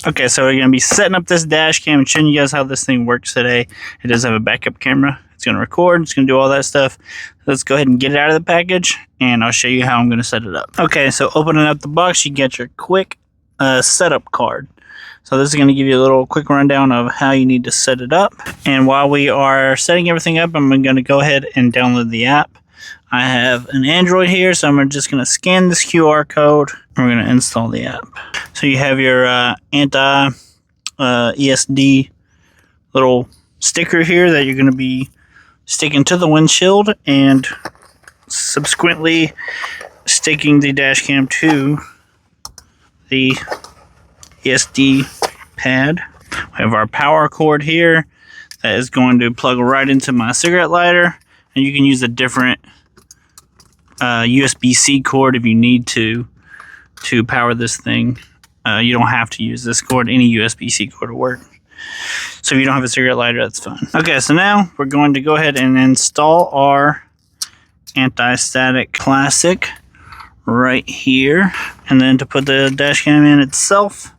Okay, so we're going to be setting up this dash cam and showing you guys how this thing works today. It does have a backup camera. It's going to record. It's going to do all that stuff. Let's go ahead and get it out of the package, and I'll show you how I'm going to set it up. Okay, so opening up the box, you get your quick setup card. So this is going to give you a little quick rundown of how you need to set it up. And while we are setting everything up, I'm going to go ahead and download the app. I have an Android here, so I'm just going to scan this QR code. And we're going to install the app. So you have your anti-ESD little sticker here that you're going to be sticking to the windshield, and subsequently sticking the dash cam to the ESD pad. We have our power cord here that is going to plug right into my cigarette lighter, and you can use a different USB-C cord if you need to power this thing. You don't have to use this cord. Any USB-C cord will work. So if you don't have a cigarette lighter, that's fine. Okay, so now we're going to go ahead and install our anti-static classic right here. And then to put the dash cam in itself,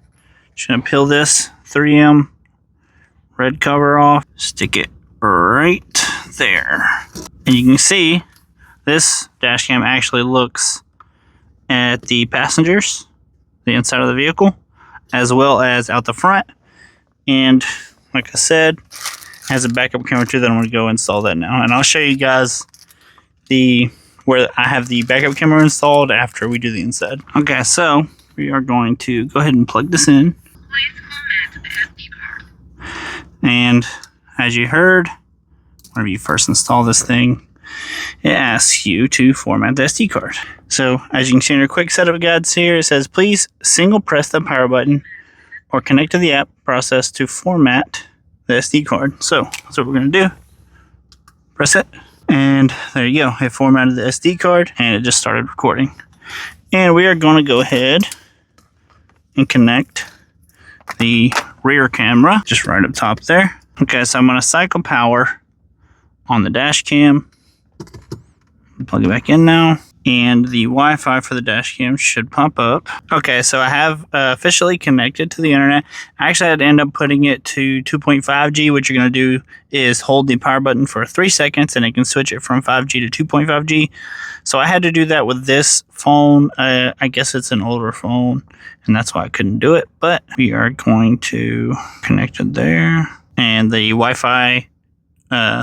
just gonna peel this 3M red cover off, stick it right there. And you can see this dash cam actually looks at the passengers, the inside of the vehicle, as well as out the front. And like I said, has a backup camera too. That I'm going to go install that now, and I'll show you guys where I have the backup camera installed after we do the inside. Okay, so we are going to go ahead and plug this in. Please format the SD card. And as you heard, whenever you first install this thing, it asks you to format the SD card. So as you can see in your quick setup guides here, it says please single press the power button or connect to the app process to format the SD card. So that's what we're going to do. Press it, and there you go. It formatted the SD card, and it just started recording. And we are going to go ahead and connect the rear camera just right up top there. Okay, so I'm going to cycle power on the dash cam. Plug it back in now, and the Wi-Fi for the dash cam should pop up. Okay, so I have officially connected to the internet. I actually had to end up putting it to 2.5G. What you're going to do is hold the power button for 3 seconds, and it can switch it from 5G to 2.5G. So I had to do that with this phone. I guess it's an older phone, and that's why I couldn't do it. But we are going to connect it there, and the Wi-Fi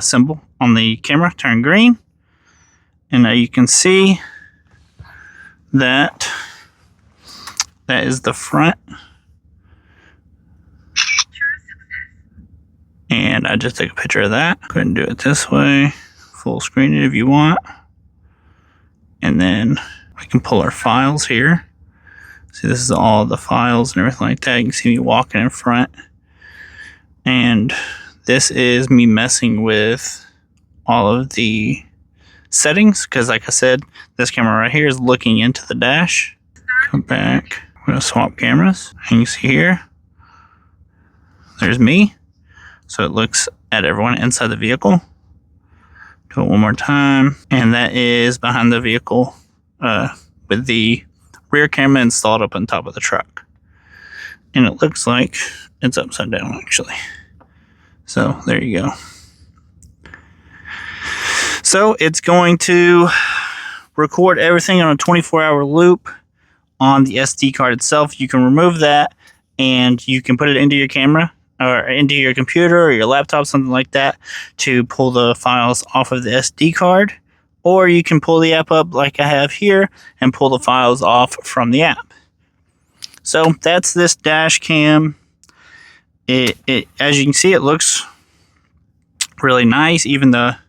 symbol on the camera turned green. And now you can see that is the front. And I just took a picture of that. Go ahead and do it this way. Full screen it if you want. And then we can pull our files here. See, this is all the files and everything like that. You can see me walking in front. And this is me messing with all of the settings, because like I said, this camera right here is looking into the dash. Come back. We're going to swap cameras. And you see here, there's me. So it looks at everyone inside the vehicle. Do it one more time. And that is behind the vehicle with the rear camera installed up on top of the truck. And it looks like it's upside down actually. So there you go. So it's going to record everything on a 24-hour loop on the SD card itself. You can remove that, and you can put it into your camera or into your computer or your laptop, something like that, to pull the files off of the SD card. Or you can pull the app up like I have here and pull the files off from the app. So that's this dash cam. It as you can see, it looks really nice. Even the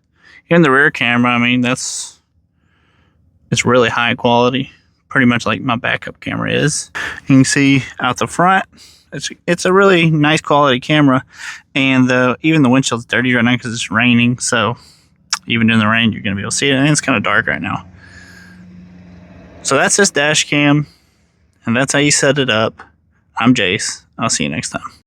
rear camera, I mean, it's really high quality, pretty much like my backup camera is. You can see out the front, it's a really nice quality camera, and even the windshield's dirty right now because it's raining. So even in the rain, you're gonna be able to see it, and it's kind of dark right now. So that's this dash cam, and that's how you set it up. I'm Jace. I'll see you next time.